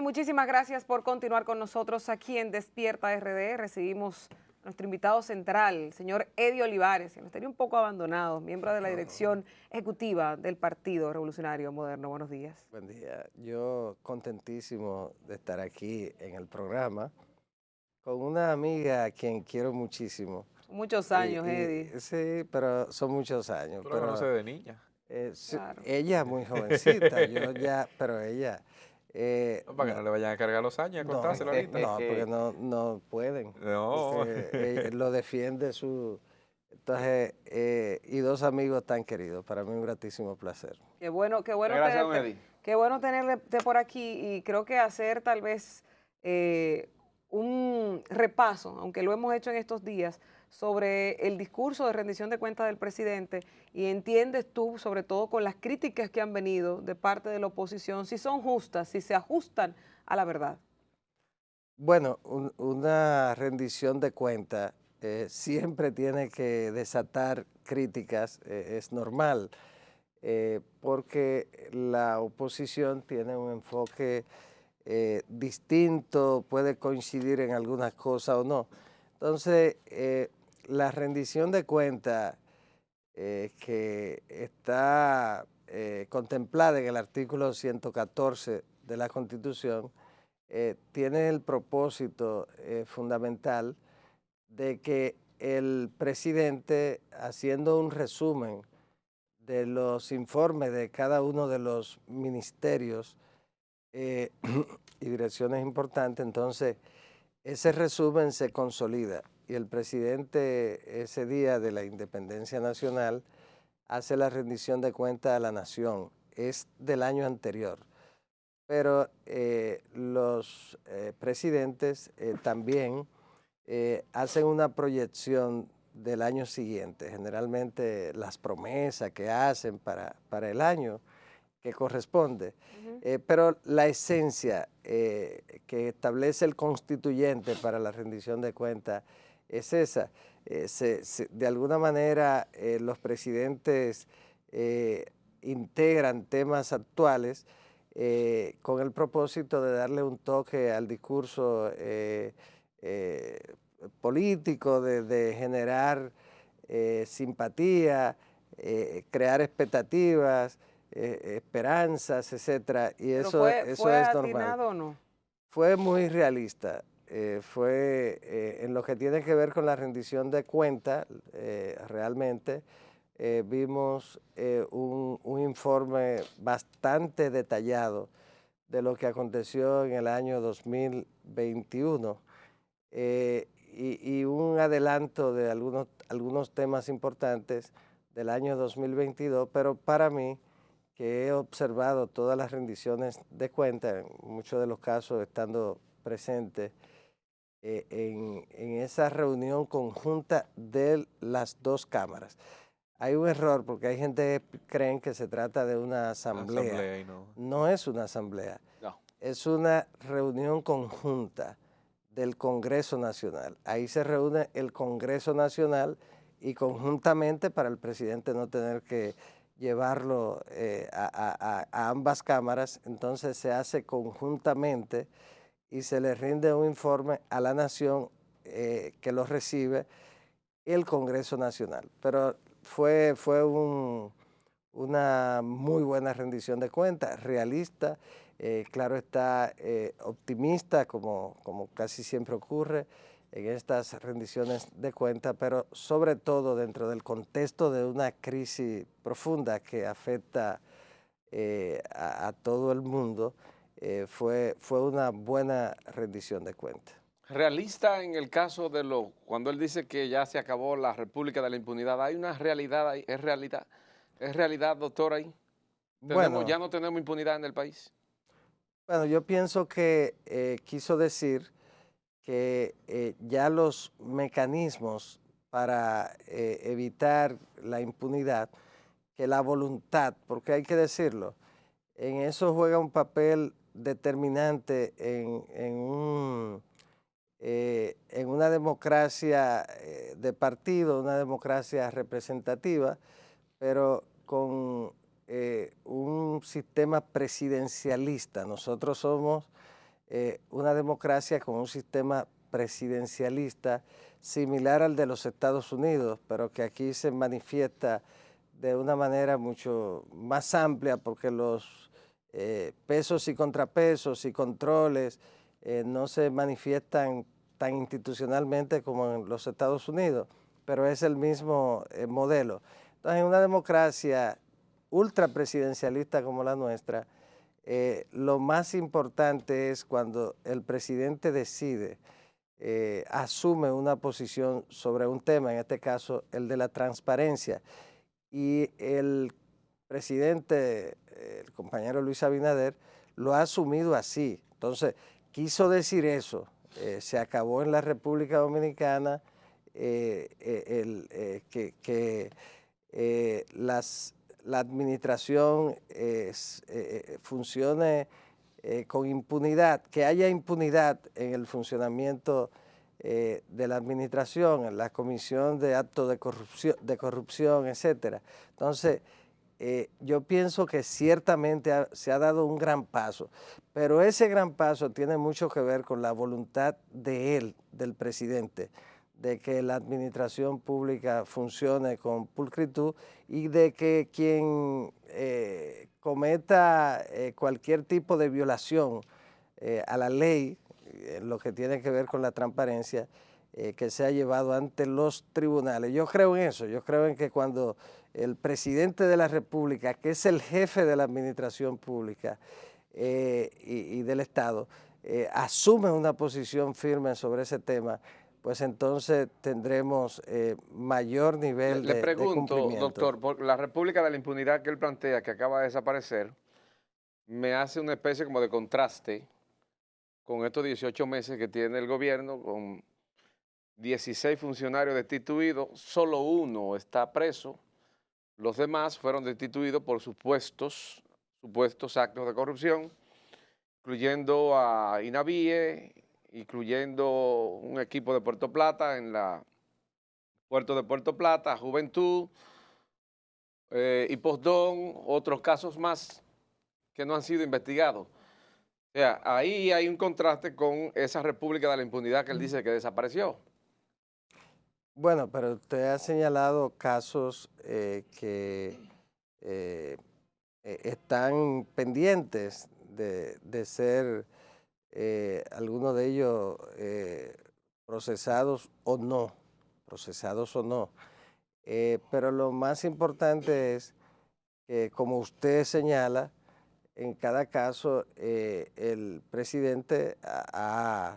muchísimas gracias por continuar con nosotros aquí en Despierta RD. Recibimos a nuestro invitado central, el señor Eddie Olivares, que nos tenía un poco abandonado, miembro de la dirección ejecutiva del Partido Revolucionario Moderno. Buenos días. Buen día. Yo contentísimo de estar aquí en el programa con una amiga a quien quiero muchísimo. Muchos años, Eddie. Sí, pero son muchos años. Tú la conoces de niña. Claro. Ella muy jovencita, yo ya, pero ella... No, para que no le vayan a cargar los años y a no, contárselo ahorita. no, porque no pueden. No. Porque, lo defiende su... Entonces, y dos amigos tan queridos, para mí un gratísimo placer. Qué bueno Gracias, don tenerte, Eddie. qué bueno tenerte por aquí y creo que hacer tal vez un repaso, aunque lo hemos hecho en estos días, sobre el discurso de rendición de cuentas del presidente y entiendes tú, sobre todo con las críticas que han venido de parte de la oposición, si son justas, si se ajustan a la verdad. Bueno, una rendición de cuentas siempre tiene que desatar críticas, es normal, porque la oposición tiene un enfoque distinto, puede coincidir en algunas cosas o no. Entonces, la rendición de cuentas que está contemplada en el artículo 114 de la Constitución, tiene el propósito fundamental de que el presidente, haciendo un resumen de los informes de cada uno de los ministerios y direcciones importantes, entonces ese resumen se consolida y el presidente ese día de la Independencia Nacional hace la rendición de cuentas a la nación, es del año anterior. Pero los presidentes también hacen una proyección del año siguiente, generalmente las promesas que hacen para el año que corresponde. Pero la esencia que establece el constituyente para la rendición de cuentas es esa. De alguna manera los presidentes integran temas actuales con el propósito de darle un toque al discurso político, de generar simpatía, crear expectativas, esperanzas, etcétera, y ¿Pero eso fue es normal. atinado o no? Fue muy realista, fue en lo que tiene que ver con la rendición de cuentas, realmente vimos un informe bastante detallado de lo que aconteció en el año 2021 y un adelanto de algunos temas importantes del año 2022, pero para mí, que he observado todas las rendiciones de cuentas, en muchos de los casos estando presente en esa reunión conjunta de las dos cámaras. Hay un error porque hay gente que creen que se trata de una asamblea. Y no. No es una asamblea, No. es una reunión conjunta del Congreso Nacional. Ahí se reúne el Congreso Nacional y conjuntamente para el presidente no tener que llevarlo a ambas cámaras, entonces se hace conjuntamente y se le rinde un informe a la nación que lo recibe el Congreso Nacional. Pero fue una muy buena rendición de cuentas, realista, claro está, optimista, como casi siempre ocurre en estas rendiciones de cuentas, pero sobre todo dentro del contexto de una crisis profunda que afecta a todo el mundo, fue una buena rendición de cuentas. Realista en el caso de cuando él dice que ya se acabó la República de la Impunidad, hay una realidad ahí, es realidad, doctor, ahí. Bueno, Ya no tenemos impunidad en el país. Bueno, yo pienso que quiso decir que ya los mecanismos para evitar la impunidad, que la voluntad, porque hay que decirlo, en eso juega un papel determinante en una democracia de partido, una democracia representativa, pero con un sistema presidencialista. Nosotros somos una democracia con un sistema presidencialista similar al de los Estados Unidos, pero que aquí se manifiesta de una manera mucho más amplia porque los pesos y contrapesos y controles no se manifiestan tan institucionalmente como en los Estados Unidos, pero es el mismo modelo. Entonces, en una democracia ultrapresidencialista como la nuestra, lo más importante es cuando el presidente decide, asume una posición sobre un tema, en este caso el de la transparencia, y el presidente, el compañero Luis Abinader, lo ha asumido así. Entonces, quiso decir eso, se acabó en la República Dominicana que la administración funcione con impunidad, que haya impunidad en el funcionamiento de la administración, en la comisión de actos de corrupción, etcétera. Entonces, yo pienso que ciertamente se ha dado un gran paso, pero ese gran paso tiene mucho que ver con la voluntad de él, del presidente, de que la administración pública funcione con pulcritud y de que quien cometa cualquier tipo de violación a la ley, en lo que tiene que ver con la transparencia, que sea llevado ante los tribunales. Yo creo en eso, yo creo en que cuando el presidente de la República, que es el jefe de la administración pública y del Estado, asume una posición firme sobre ese tema, pues entonces tendremos mayor nivel Le de pregunto, cumplimiento. doctor, por la República de la Impunidad que él plantea, que acaba de desaparecer, me hace una especie como de contraste con estos 18 meses que tiene el gobierno, con 16 funcionarios destituidos, solo uno está preso, los demás fueron destituidos por supuestos actos de corrupción, incluyendo a Inavíe, incluyendo un equipo de Puerto Plata en la puerto de Puerto Plata, Juventud, y Postdón, otros casos más que no han sido investigados. O sea, ahí hay un contraste con esa República de la Impunidad que él dice que desapareció. Bueno, pero usted ha señalado casos que están pendientes de ser algunos de ellos procesados o no, pero lo más importante es que, como usted señala, en cada caso el presidente ha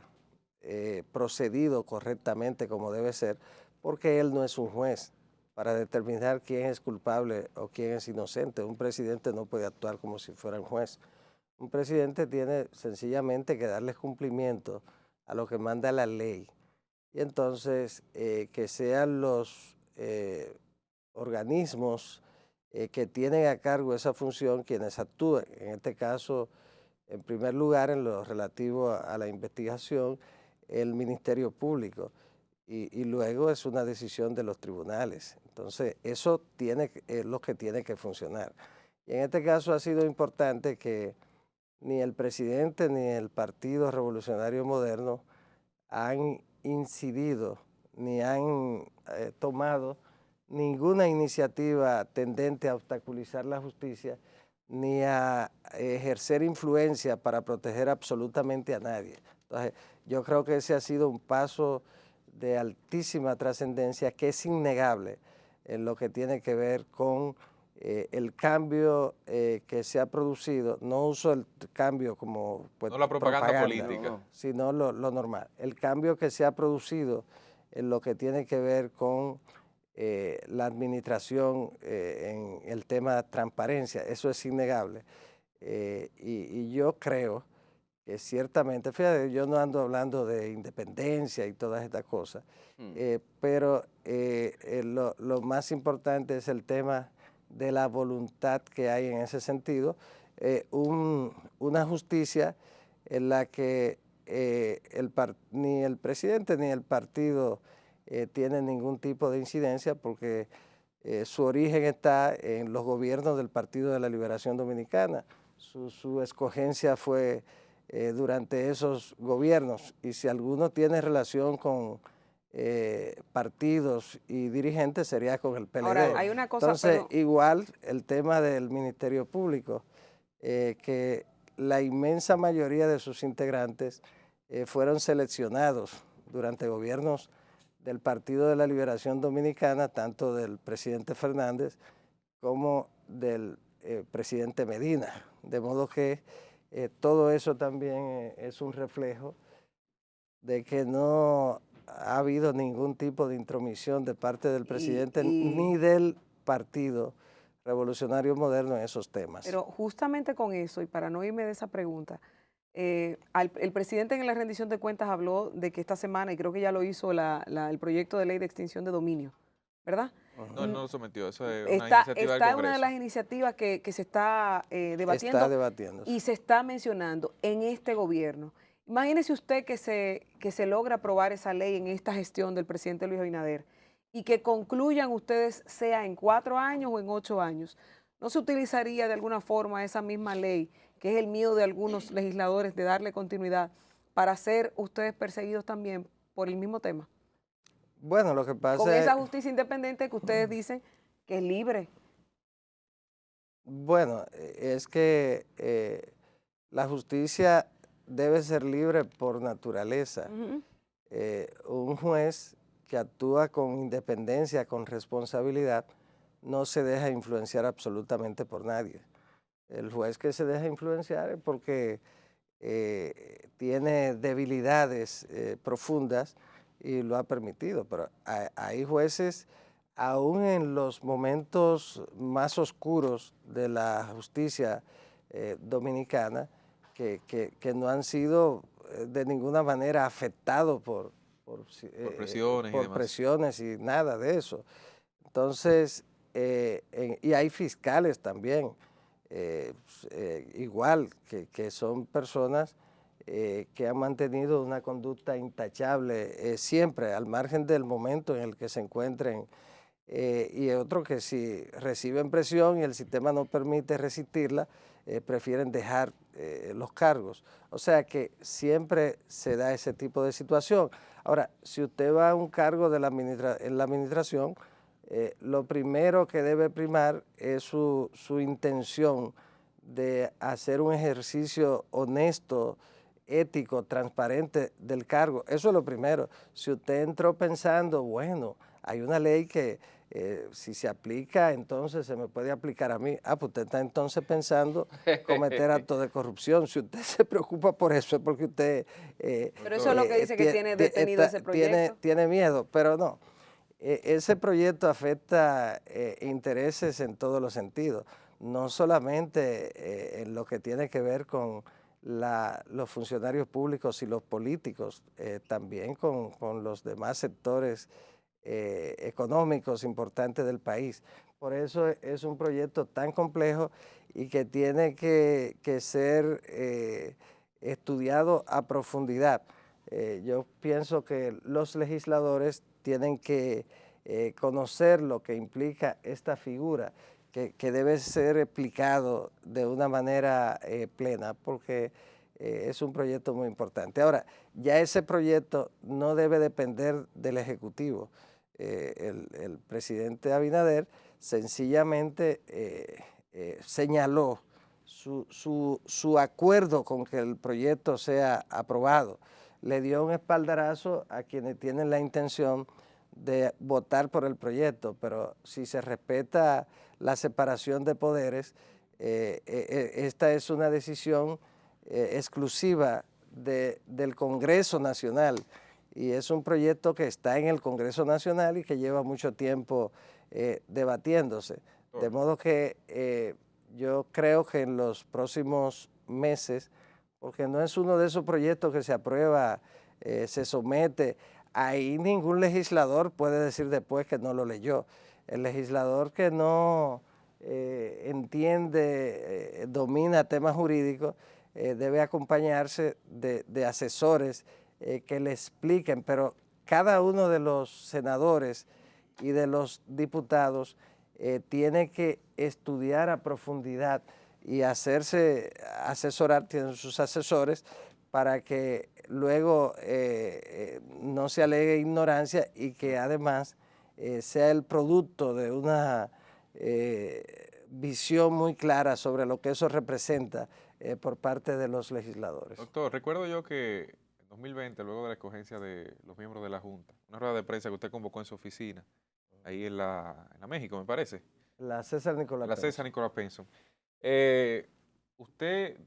procedido correctamente como debe ser, porque él no es un juez para determinar quién es culpable o quién es inocente. Un presidente no puede actuar como si fuera un juez. Un presidente tiene sencillamente que darle cumplimiento a lo que manda la ley. Y entonces que sean los organismos que tienen a cargo esa función quienes actúen. En este caso, en primer lugar, en lo relativo a la investigación, el Ministerio Público. Y luego es una decisión de los tribunales. Entonces, eso es lo que tiene que funcionar. Y en este caso ha sido importante que ni el presidente ni el Partido Revolucionario Moderno han incidido ni han tomado ninguna iniciativa tendente a obstaculizar la justicia ni a ejercer influencia para proteger absolutamente a nadie. Entonces, yo creo que ese ha sido un paso de altísima trascendencia que es innegable en lo que tiene que ver con el cambio que se ha producido. No uso el cambio como pues, No la propaganda política. no, sino lo normal. El cambio que se ha producido en lo que tiene que ver con la administración en el tema de transparencia, eso es innegable. Y yo creo que ciertamente, fíjate, yo no ando hablando de independencia y todas estas cosas, pero lo más importante es el tema de la voluntad que hay en ese sentido, una justicia en la que ni el presidente ni el partido tienen ningún tipo de incidencia porque su origen está en los gobiernos del Partido de la Liberación Dominicana. Su escogencia fue durante esos gobiernos, y si alguno tiene relación con partidos y dirigentes sería con el PLD. Ahora, hay una cosa, Entonces, pero igual el tema del Ministerio Público, que la inmensa mayoría de sus integrantes fueron seleccionados durante gobiernos del Partido de la Liberación Dominicana, tanto del presidente Fernández como del presidente Medina. De modo que todo eso también es un reflejo de que no ha habido ningún tipo de intromisión de parte del presidente ni del Partido Revolucionario Moderno en esos temas. pero justamente con eso, y para no irme de esa pregunta, el presidente en la rendición de cuentas habló de que esta semana, y creo que ya lo hizo el proyecto de ley de extinción de dominio, ¿verdad? No, él no lo sometió, eso es una Está iniciativa del una de Congreso. las iniciativas que se está debatiendo Está debatiéndose. y se está mencionando en este gobierno. Imagínese usted que se logra aprobar esa ley en esta gestión del presidente Luis Abinader y que concluyan ustedes, sea en 4 años o en 8 años. ¿No se utilizaría de alguna forma esa misma ley, que es el miedo de algunos legisladores de darle continuidad, para ser ustedes perseguidos también por el mismo tema? Bueno, lo que pasa Con es... esa justicia independiente que ustedes dicen que es libre. Bueno, es que la justicia debe ser libre por naturaleza. Ujú. Un juez que actúa con independencia, con responsabilidad, no se deja influenciar absolutamente por nadie. El juez que se deja influenciar es porque tiene debilidades profundas y lo ha permitido, pero hay jueces, aún en los momentos más oscuros de la justicia dominicana, que no han sido de ninguna manera afectados por presiones y demás. presiones y nada de eso. Entonces, y hay fiscales también, igual, que son personas que han mantenido una conducta intachable siempre, al margen del momento en el que se encuentren, y otros que si reciben presión y el sistema no permite resistirla, prefieren dejar los cargos. O sea que siempre se da ese tipo de situación. Ahora, si usted va a un cargo en la administración, lo primero que debe primar es su intención de hacer un ejercicio honesto, ético, transparente del cargo. Eso es lo primero. Si usted entró pensando, bueno, hay una ley que si se aplica, entonces se me puede aplicar a mí. Pues usted está entonces pensando cometer actos de corrupción. Si usted se preocupa por eso es porque usted... Pero eso es lo que dice que tiene detenido ese proyecto. Tiene miedo, pero no. Ese proyecto afecta intereses en todos los sentidos, no solamente en lo que tiene que ver con los funcionarios públicos y los políticos, también con los demás sectores económicos importantes del país. Por eso es un proyecto tan complejo y que tiene que ser estudiado a profundidad. Yo pienso que los legisladores tienen que conocer lo que implica esta figura, que debe ser explicado de una manera plena, porque es un proyecto muy importante. Ahora, ya ese proyecto no debe depender del Ejecutivo. El presidente Abinader sencillamente señaló su acuerdo con que el proyecto sea aprobado. Le dio un espaldarazo a quienes tienen la intención de votar por el proyecto, pero si se respeta la separación de poderes, esta es una decisión exclusiva del Congreso Nacional, y es un proyecto que está en el Congreso Nacional y que lleva mucho tiempo debatiéndose. De modo que yo creo que en los próximos meses, porque no es uno de esos proyectos que se aprueba, se somete, ahí ningún legislador puede decir después que no lo leyó. El legislador que no entiende, domina temas jurídicos, debe acompañarse de asesores que le expliquen, pero cada uno de los senadores y de los diputados tiene que estudiar a profundidad y hacerse asesorar, tienen sus asesores, para que luego no se alegue ignorancia y que además sea el producto de una visión muy clara sobre lo que eso representa por parte de los legisladores. Doctor, recuerdo yo que en 2020, luego de la escogencia de los miembros de la Junta, una rueda de prensa que usted convocó en su oficina, ahí en la México, me parece. La César Nicolás La Penson. César Nicolás Penson. Usted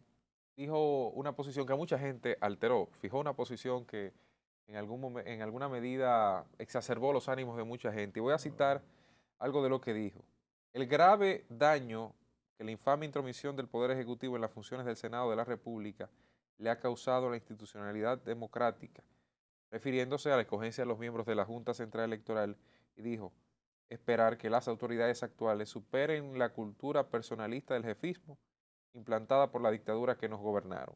dijo una posición que a mucha gente alteró, fijó una posición que en alguna medida exacerbó los ánimos de mucha gente. Y voy a citar algo de lo que dijo. El grave daño que la infame intromisión del Poder Ejecutivo en las funciones del Senado de la República le ha causado a la institucionalidad democrática, refiriéndose a la escogencia de los miembros de la Junta Central Electoral, y dijo, esperar que las autoridades actuales superen la cultura personalista del jefismo implantada por la dictadura que nos gobernaron.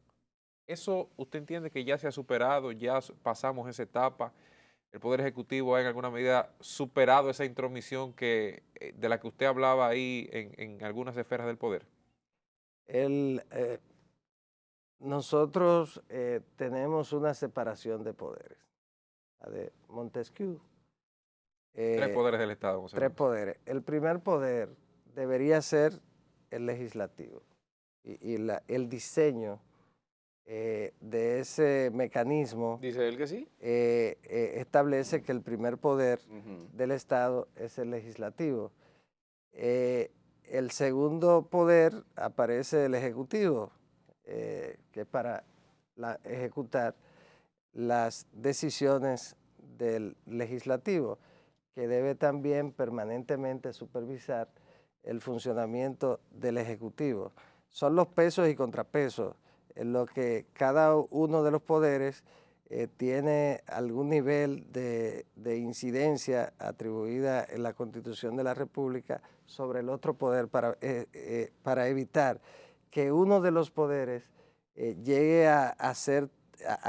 ¿Eso usted entiende que ya se ha superado, ya pasamos esa etapa? ¿El Poder Ejecutivo ha en alguna medida superado esa intromisión de la que usted hablaba ahí en algunas esferas del poder? Nosotros tenemos una separación de poderes, la de Montesquieu. Tres poderes del Estado. Tres poderes. El primer poder debería ser el legislativo y el diseño de ese mecanismo. ¿Dice él que sí? Establece que el primer poder del Estado es el legislativo. El segundo poder aparece el ejecutivo, que es para ejecutar las decisiones del legislativo, que debe también permanentemente supervisar el funcionamiento del ejecutivo. Son los pesos y contrapesos en lo que cada uno de los poderes tiene algún nivel de incidencia atribuida en la Constitución de la República sobre el otro poder para evitar que uno de los poderes llegue a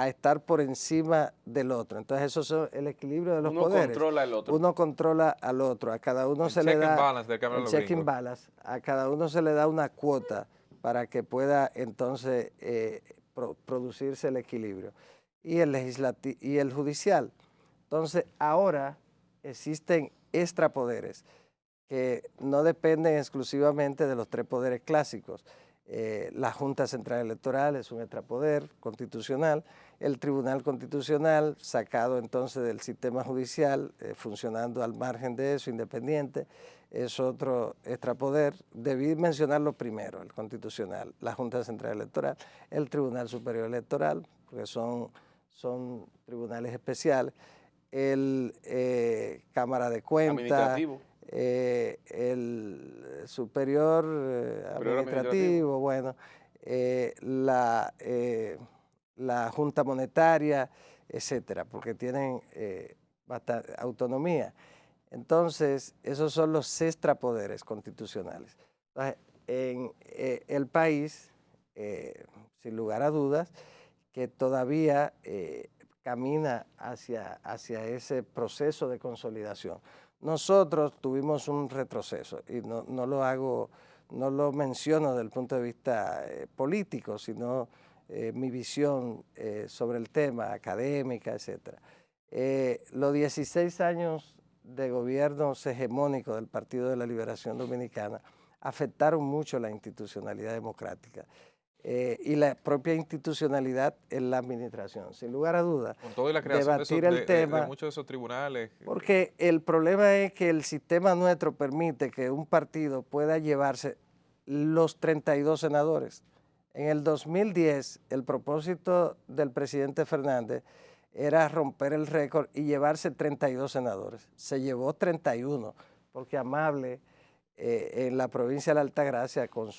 estar por encima del otro. Entonces eso es el equilibrio de los poderes. Uno controla al otro. Uno controla al otro. A cada uno se le da el check and balance. A cada uno se le da una cuota para que pueda entonces producirse el equilibrio. Y el judicial. Entonces ahora existen extrapoderes que no dependen exclusivamente de los tres poderes clásicos. La Junta Central Electoral es un extrapoder constitucional, el Tribunal Constitucional, sacado entonces del sistema judicial, funcionando al margen de eso, independiente, es otro extrapoder. Debí mencionarlo primero, el Constitucional, la Junta Central Electoral, el Tribunal Superior Electoral, porque son tribunales especiales, el Cámara de Cuentas, el superior administrativo, bueno, la Junta Monetaria, etcétera, porque tienen bastante autonomía. Entonces, esos son los extrapoderes constitucionales. Entonces, en el país, sin lugar a dudas, que todavía camina hacia ese proceso de consolidación. Nosotros tuvimos un retroceso y no lo menciono desde el punto de vista político, sino mi visión sobre el tema, académica, etc. Los 16 años de gobiernos hegemónicos del Partido de la Liberación Dominicana afectaron mucho la institucionalidad democrática. Y la propia institucionalidad en la administración, sin lugar a dudas. Con todo y la creación de muchos de esos tribunales. Porque el problema es que el sistema nuestro permite que un partido pueda llevarse los 32 senadores. En el 2010, el propósito del presidente Fernández era romper el récord y llevarse 32 senadores. Se llevó 31, porque Amable, en la provincia de la Altagracia, con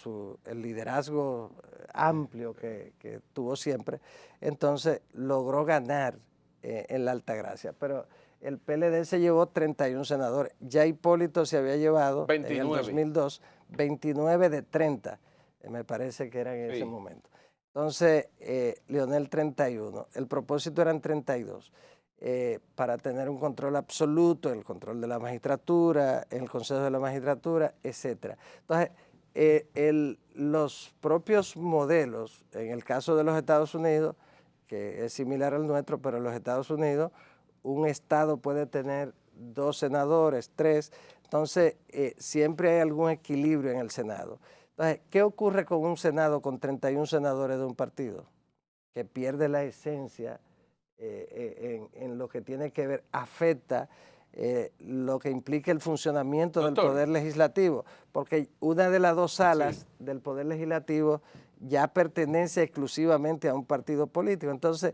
el liderazgo amplio que tuvo siempre, entonces logró ganar en la Altagracia. Pero el PLD se llevó 31 senadores. Ya Hipólito se había llevado 29. En el 2002 29 de 30, me parece que era en ese momento. Entonces, Leonel 31. El propósito eran 32. Para tener un control absoluto, el control de la magistratura, el Consejo de la Magistratura, etc. Entonces, los propios modelos, en el caso de los Estados Unidos, que es similar al nuestro, pero en los Estados Unidos un estado puede tener 2 senadores, 3, entonces siempre hay algún equilibrio en el Senado. Entonces, ¿qué ocurre con un Senado con 31 senadores de un partido? Que pierde la esencia en lo que tiene que ver, afecta lo que implica el funcionamiento del Poder Legislativo, porque una de las 2 salas del Poder Legislativo ya pertenece exclusivamente a un partido político. Entonces,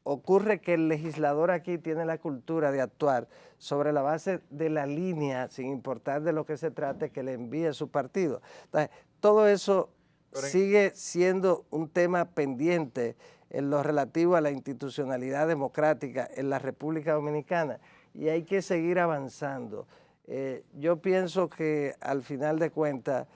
ocurre que el legislador aquí tiene la cultura de actuar sobre la base de la línea, sin importar de lo que se trate, que le envíe su partido. Entonces, todo eso sigue siendo un tema pendiente en lo relativo a la institucionalidad democrática en la República Dominicana, y hay que seguir avanzando. Yo pienso que al final de cuentas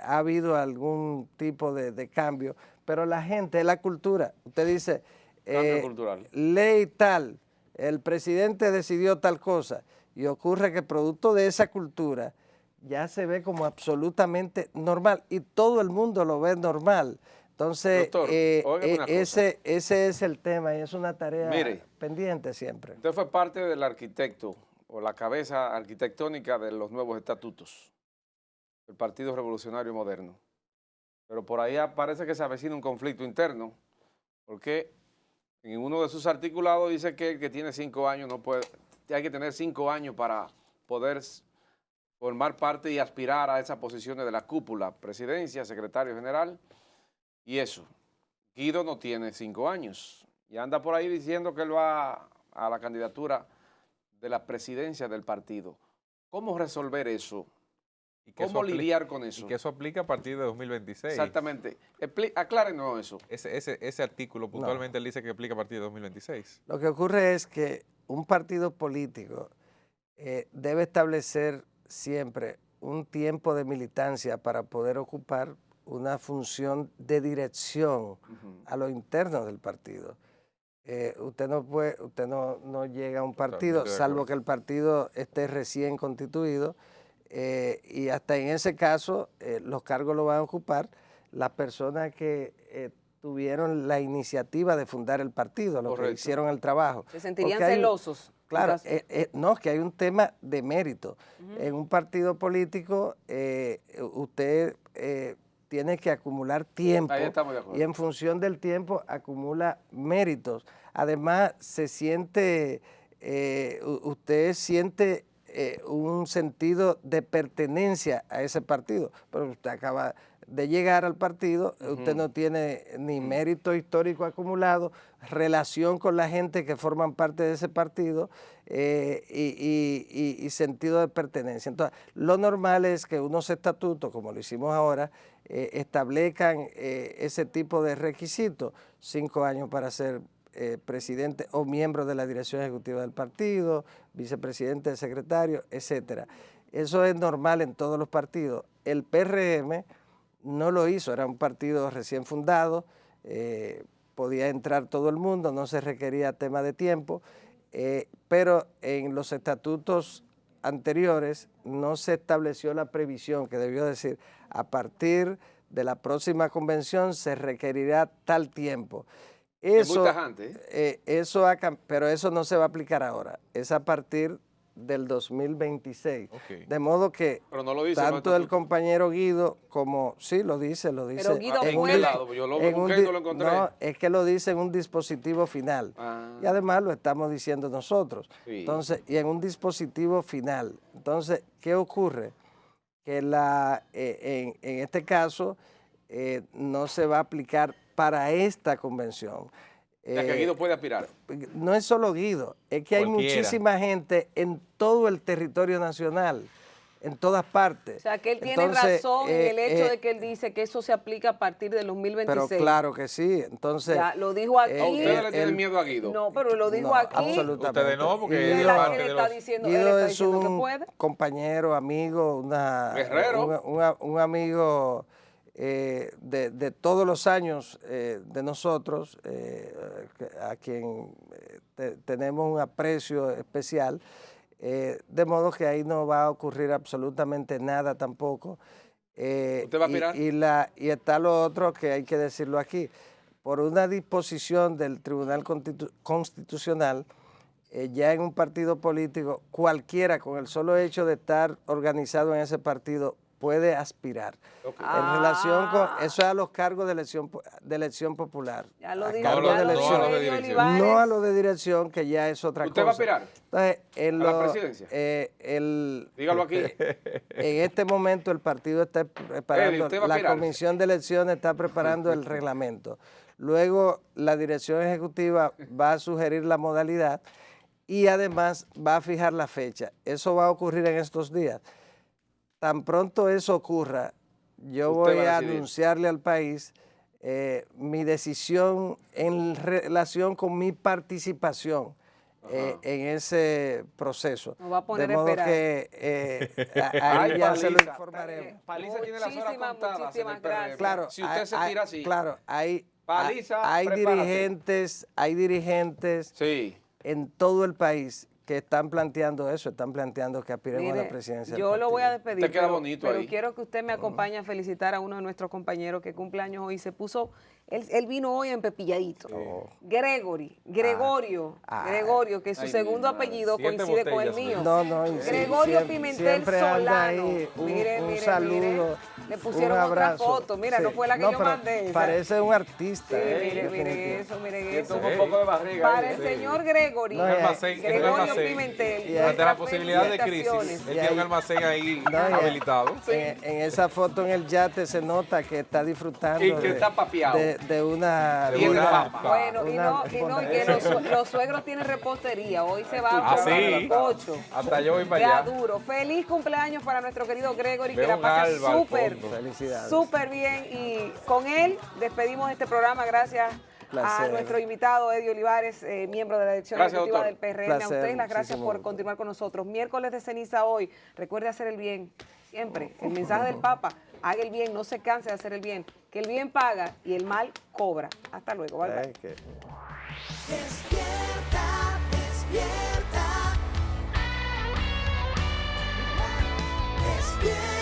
ha habido algún tipo de cambio, pero la gente, la cultura, usted dice, cambio cultural. Ley tal, el presidente decidió tal cosa, y ocurre que producto de esa cultura ya se ve como absolutamente normal, y todo el mundo lo ve normal. Entonces, Doctor, ese es el tema, y es una tarea pendiente siempre. Usted fue parte del arquitecto, o la cabeza arquitectónica de los nuevos estatutos del Partido Revolucionario Moderno. Pero por ahí parece que se avecina un conflicto interno, porque en uno de sus articulados dice que el que tiene 5 años no puede, hay que tener 5 años para poder formar parte y aspirar a esas posiciones de la cúpula, presidencia, secretario general, y eso. Guido no tiene 5 años y anda por ahí diciendo que él va a la candidatura de la presidencia del partido. ¿Cómo resolver eso? ¿Cómo lidiar con eso? Y que eso aplica a partir de 2026. Exactamente. Aclárenos eso. Ese artículo puntualmente él dice que aplica a partir de 2026. Lo que ocurre es que un partido político debe establecer siempre un tiempo de militancia para poder ocupar una función de dirección a lo interno del partido. Usted no llega a un partido, salvo que el partido esté recién constituido, y hasta en ese caso los cargos lo van a ocupar las personas que tuvieron la iniciativa de fundar el partido, los que hicieron el trabajo. ¿Se sentirían celosos? Claro, no, que hay un tema de mérito. En un partido político usted tiene que acumular tiempo, y en función del tiempo acumula méritos. Además, usted siente un sentido de pertenencia a ese partido, pero usted acaba de llegar al partido, usted no tiene ni mérito histórico acumulado, relación con la gente que forman parte de ese partido y sentido de pertenencia. Entonces, lo normal es que unos estatutos, como lo hicimos ahora, establezcan ese tipo de requisitos: 5 años para ser presidente o miembro de la dirección ejecutiva del partido, vicepresidente, secretario, etcétera. Eso es normal en todos los partidos. El PRM no lo hizo, era un partido recién fundado, podía entrar todo el mundo, no se requería tema de tiempo, pero en los estatutos anteriores no se estableció la previsión que debió decir: a partir de la próxima convención se requerirá tal tiempo. Eso, es muy tajante. Pero eso no se va a aplicar ahora, es a partir del 2026. Okay. De modo que pero no lo dice, tanto el compañero Guido como, sí, lo dice. Pero Guido yo lo busqué y no lo encontré. No, es que lo dice en un dispositivo final. Y además lo estamos diciendo nosotros. Sí. Entonces, y en un dispositivo final. Entonces, ¿qué ocurre? Que en este caso no se va a aplicar para esta convención. Ya que Guido puede aspirar. No es solo Guido, es que hay muchísima gente en todo el territorio nacional, en todas partes. O sea, que él tiene razón en el hecho de que él dice que eso se aplica a partir del 2026. Pero claro que sí, entonces... Ya, lo dijo aquí. ¿A ustedes le tienen miedo a Guido? No, pero lo dijo aquí. Absolutamente. Ustedes no, porque Guido, Guido es un compañero, amigo, un amigo de todos los años de nosotros, a quien tenemos un aprecio especial, de modo que ahí no va a ocurrir absolutamente nada tampoco. ¿Usted va a aspirar? Y está lo otro que hay que decirlo aquí. Por una disposición del Tribunal Constitucional, ya en un partido político, cualquiera con el solo hecho de estar organizado en ese partido puede aspirar. En relación con, eso es a los cargos de elección popular. Ya lo A dijo, cargos ya de lo dijo elección. Eddie No Olivares. No a lo de dirección, que ya es otra ¿Usted cosa. va a aspirar Entonces, a la presidencia? Dígalo aquí. En este momento el partido está preparando, ¿usted va a la aspirar? comisión de elecciones está preparando el reglamento. Luego la dirección ejecutiva va a sugerir la modalidad y además va a fijar la fecha. Eso va a ocurrir en estos días. Tan pronto eso ocurra, yo Usted voy va a a decidir. anunciarle al país mi decisión en relación con mi participación en ese proceso. Nos va a poner de a modo esperar. que ahí Ay, ya se lo Paliza. informaremos. Paliza tiene las horas Muchísimas, contadas en el muchísimas PRM. gracias. Claro, Si usted se tira así. Claro, hay Paliza, hay dirigentes Sí. en todo el país que están planteando eso, están planteando que aspiremos a la Mire, presidencia del yo lo voy a partido. despedir, Te queda bonito pero ahí. quiero que usted me acompañe a felicitar a uno de nuestros compañeros que cumple años hoy. Se puso, él vino hoy empepilladito. Gregorio, que su Ay, segundo mi madre. apellido 7 coincide con el botellas, mío. No, Gregorio Pimentel siempre anda Solano. ahí, Mire, un mire, saludo, mire. Le pusieron un otra abrazo. foto. Mira, Sí. no fue la que yo pero mandé. esa. Parece un artista. Sí, mire, miren definitivo. eso, miren Yo eso. tomo un poco de barriga. Para ahí. el señor Gregory, No, Un ya- almacén, en un Gregorio almacén. Pimentel. Y ante Ante la nuestras posibilidad de crisis, felicitaciones. él tiene un almacén ahí habilitado. En esa foto en el yate se nota que está disfrutando Y que está papeado. de una De Bien vida- papa. Bueno, y una que los suegros tienen repostería. Hoy se va Ah, a sí. cocho. Hasta yo voy Ya para allá. duro. Feliz cumpleaños para nuestro querido Gregory, que Veo la un pase alba al súper, fondo. Felicidades. súper bien. Y con él despedimos este programa. Gracias a Placer. nuestro invitado Eddie Olivares, miembro de la dirección Gracias, ejecutiva doctor. del PRM. A Placer, ustedes las gracias muchísimo por gusto. continuar con nosotros. Miércoles de ceniza hoy. Recuerde hacer el bien. Siempre. El mensaje del Papa. Haga el bien, no se canse de hacer el bien. Que el bien paga y el mal cobra. Hasta luego. Bye, bye. Ay, que- Despierta, despierta. Despierta.